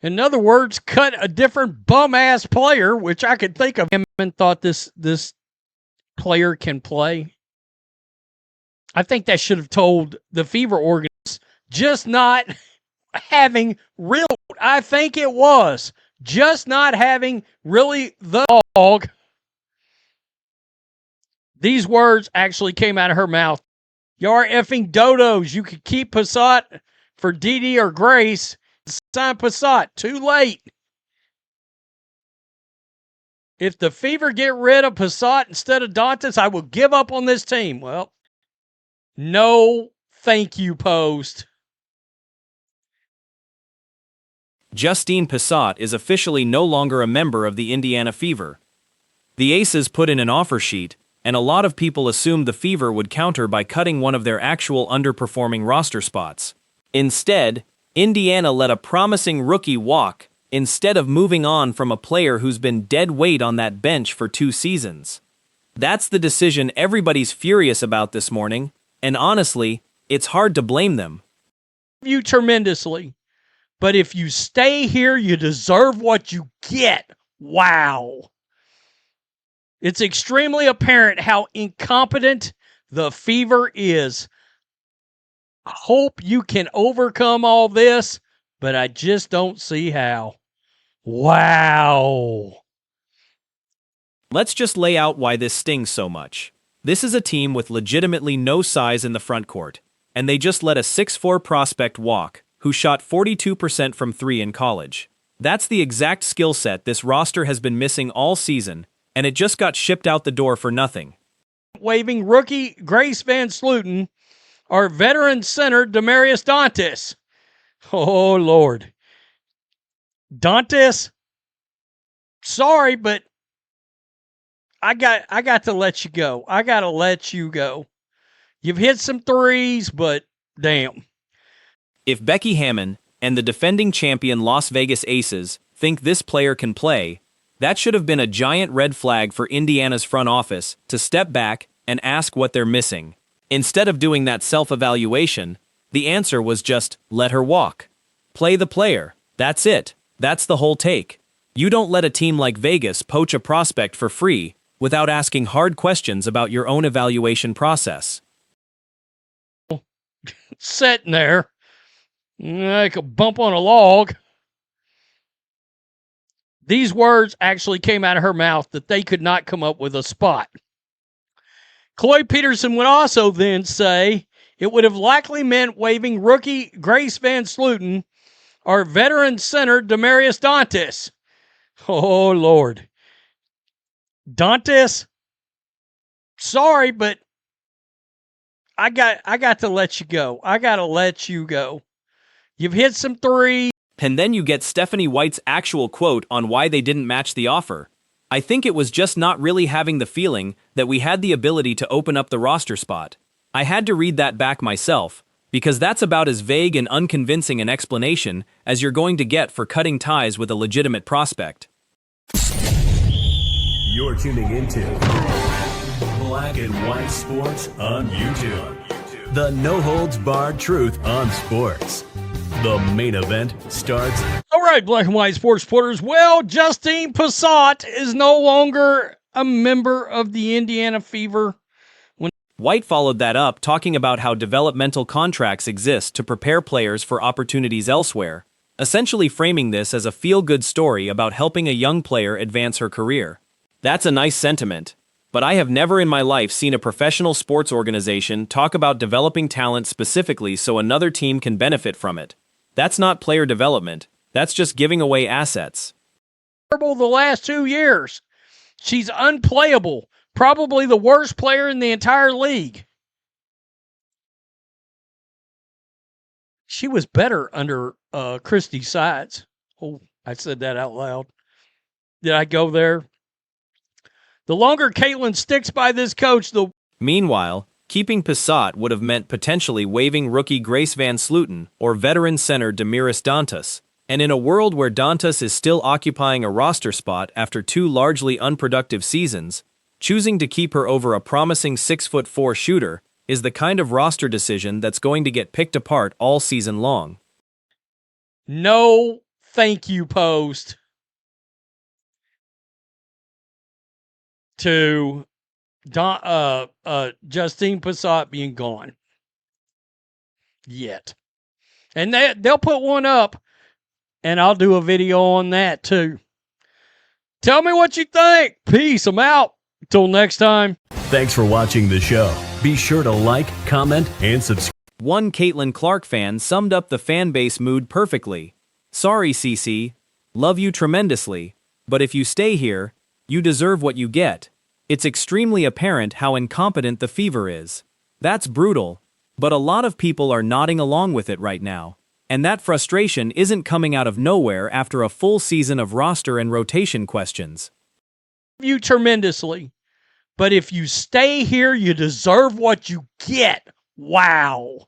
In other words, cut a different bum-ass player, which I could think of, and thought this player can play. I think that should have told the Fever organist, just not having real, I think it was, just not having really the dog. These words actually came out of her mouth. Y'all effing dodos. You could keep Pissott for Didi or Grace. Sign Pissott. Too late. If the Fever get rid of Pissott instead of Dantas, I will give up on this team. Well, no thank you, Post. Justine Pissott is officially no longer a member of the Indiana Fever. The Aces put in an offer sheet, and a lot of people assumed the Fever would counter by cutting one of their actual underperforming roster spots. Instead, Indiana let a promising rookie walk, instead of moving on from a player who's been dead weight on that bench for 2 seasons. That's the decision everybody's furious about this morning, and honestly, it's hard to blame them. You tremendously, but if you stay here, you deserve what you get. Wow. It's extremely apparent how incompetent the Fever is. I hope you can overcome all this, but I just don't see how. Wow. Let's just lay out why this stings so much. This is a team with legitimately no size in the front court, and they just let a 6'4" prospect walk, who shot 42% from 3 in college. That's the exact skill set this roster has been missing all season, and it just got shipped out the door for nothing. Waving rookie Grace Van Sluten, our veteran center Demarius Dantas. Oh, Lord. Dantas, sorry, but I got to let you go. I got to let you go. You've hit some threes, but damn. If Becky Hammon and the defending champion Las Vegas Aces think this player can play, that should have been a giant red flag for Indiana's front office to step back and ask what they're missing. Instead of doing that self-evaluation, the answer was just, let her walk. Play the player. That's it. That's the whole take. You don't let a team like Vegas poach a prospect for free without asking hard questions about your own evaluation process. Sitting there like a bump on a log. These words actually came out of her mouth that they could not come up with a spot. Cloyd Peterson would also then say it would have likely meant waving rookie Grace Van Sluten, our veteran center Demarius Dantas. Oh, Lord. Dantas, sorry, but I got to let you go. I got to let you go. You've hit some threes. And then you get Stephanie White's actual quote on why they didn't match the offer. I think it was just not really having the feeling that we had the ability to open up the roster spot. I had to read that back myself, because that's about as vague and unconvincing an explanation as you're going to get for cutting ties with a legitimate prospect. You're tuning into Black and White Sports on YouTube. The no-holds-barred truth on sports. The main event starts. All right, Black and White Sports supporters. Well, Justine Pissott is no longer a member of the Indiana Fever. White followed that up, talking about how developmental contracts exist to prepare players for opportunities elsewhere, essentially framing this as a feel-good story about helping a young player advance her career. That's a nice sentiment, but I have never in my life seen a professional sports organization talk about developing talent specifically so another team can benefit from it. That's not player development, that's just giving away assets. The last 2 years. She's unplayable. Probably the worst player in the entire league. She was better under Christy Sides. Oh, I said that out loud. Did I go there? The longer Caitlin sticks by this coach, the... Meanwhile, keeping Pissott would have meant potentially waiving rookie Grace Van Sluten or veteran center Demarius Dantas. And in a world where Dantas is still occupying a roster spot after 2 largely unproductive seasons, choosing to keep her over a promising 6'4" shooter is the kind of roster decision that's going to get picked apart all season long. No thank you post to Justine Pissott being gone yet. And they'll put one up, and I'll do a video on that too. Tell me what you think. Peace. I'm out. Till next time. Thanks for watching the show. Be sure to like, comment, and subscribe. One Caitlin Clark fan summed up the fan base mood perfectly. Sorry, CC. Love you tremendously. But if you stay here, you deserve what you get. It's extremely apparent how incompetent the Fever is. That's brutal. But a lot of people are nodding along with it right now. And that frustration isn't coming out of nowhere after a full season of roster and rotation questions. You tremendously. But if you stay here, you deserve what you get. Wow.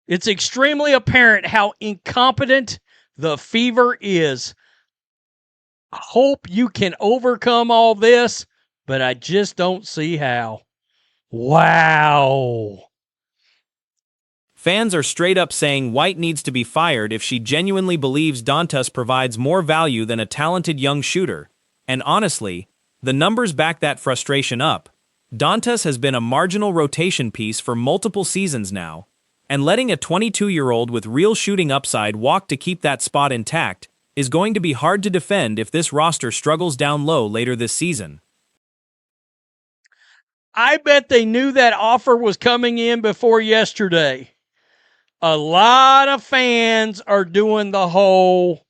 It's extremely apparent how incompetent the Fever is. I hope you can overcome all this, but I just don't see how. Wow. Fans are straight up saying White needs to be fired if she genuinely believes Dantas provides more value than a talented young shooter. And honestly, the numbers back that frustration up. Dantas has been a marginal rotation piece for multiple seasons now, and letting a 22-year-old with real shooting upside walk to keep that spot intact is going to be hard to defend if this roster struggles down low later this season. I bet they knew that offer was coming in before yesterday. A lot of fans are doing the whole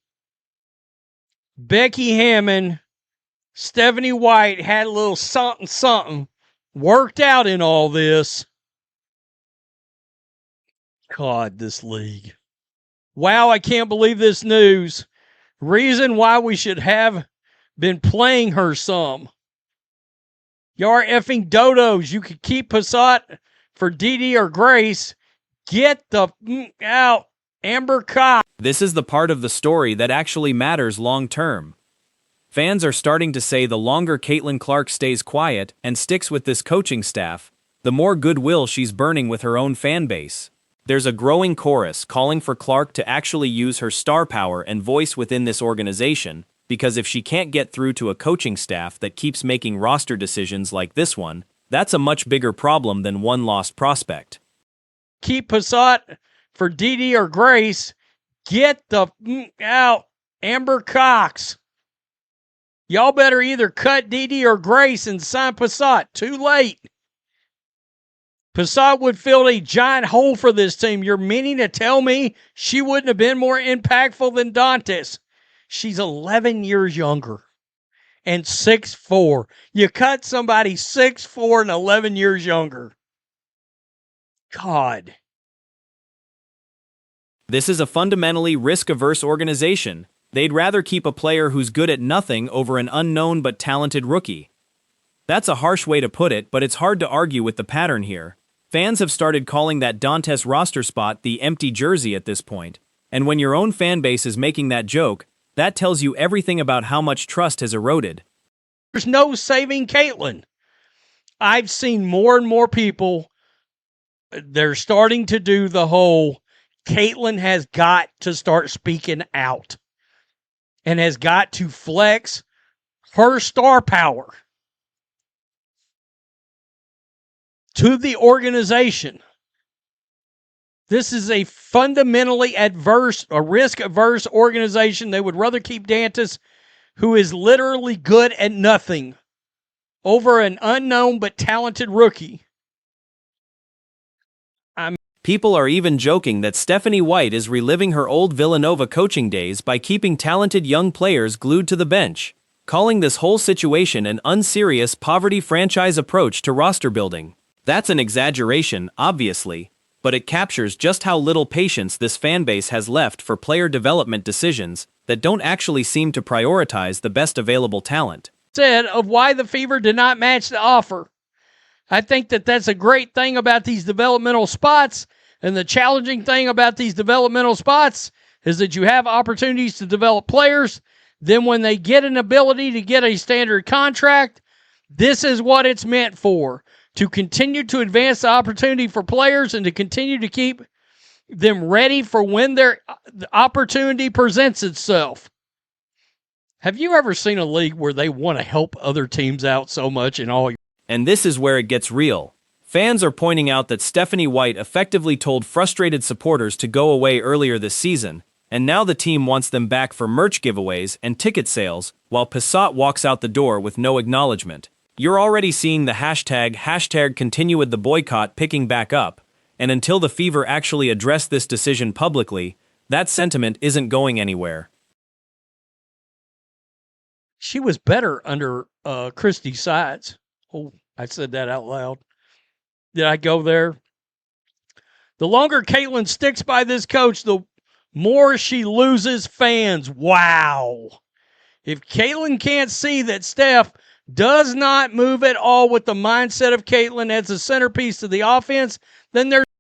Becky Hammond, Stephanie White had a little something worked out in all this. God, this league. Wow, I can't believe this news. Reason why we should have been playing her some. Y'all are effing dodos. You could keep Pissott for Didi or Grace. Get the out, Amber Cox. This is the part of the story that actually matters long term. Fans are starting to say the longer Caitlin Clark stays quiet and sticks with this coaching staff, the more goodwill she's burning with her own fan base. There's a growing chorus calling for Clark to actually use her star power and voice within this organization, because if she can't get through to a coaching staff that keeps making roster decisions like this one, that's a much bigger problem than one lost prospect. Keep Pissott for Didi or Grace. Get the out, Amber Cox. Y'all better either cut Didi or Grace and sign Pissott. Too late. Pissott would fill a giant hole for this team. You're meaning to tell me she wouldn't have been more impactful than Dantas? She's 11 years younger and 6'4". You cut somebody 6'4" and 11 years younger. God. This is a fundamentally risk-averse organization. They'd rather keep a player who's good at nothing over an unknown but talented rookie. That's a harsh way to put it, but it's hard to argue with the pattern here. Fans have started calling that Dantas roster spot the empty jersey at this point, and when your own fan base is making that joke, that tells you everything about how much trust has eroded. There's no saving Caitlin. I've seen more and more people, they're starting to do the whole Caitlin has got to start speaking out and has got to flex her star power to the organization. This is a fundamentally risk-averse organization. They would rather keep Dantas, who is literally good at nothing, over an unknown but talented rookie. People are even joking that Stephanie White is reliving her old Villanova coaching days by keeping talented young players glued to the bench, calling this whole situation an unserious poverty franchise approach to roster building. That's an exaggeration, obviously, but it captures just how little patience this fanbase has left for player development decisions that don't actually seem to prioritize the best available talent. Said of why the Fever did not match the offer. I think that that's a great thing about these developmental spots, and the challenging thing about these developmental spots is that you have opportunities to develop players. Then when they get an ability to get a standard contract, this is what it's meant for. To continue to advance the opportunity for players and to continue to keep them ready for when the opportunity presents itself. Have you ever seen a league where they want to help other teams out so much in all? And this is where it gets real. Fans are pointing out that Stephanie White effectively told frustrated supporters to go away earlier this season, and now the team wants them back for merch giveaways and ticket sales, while Pissott walks out the door with no acknowledgement. You're already seeing the hashtag continue with the boycott picking back up, and until the Fever actually address this decision publicly, that sentiment isn't going anywhere. She was better under Christy Sides. Oh, I said that out loud. Did I go there? The longer Caitlin sticks by this coach, the more she loses fans. Wow. If Caitlin can't see that Steph does not move at all with the mindset of Caitlin as the centerpiece of the offense, then there's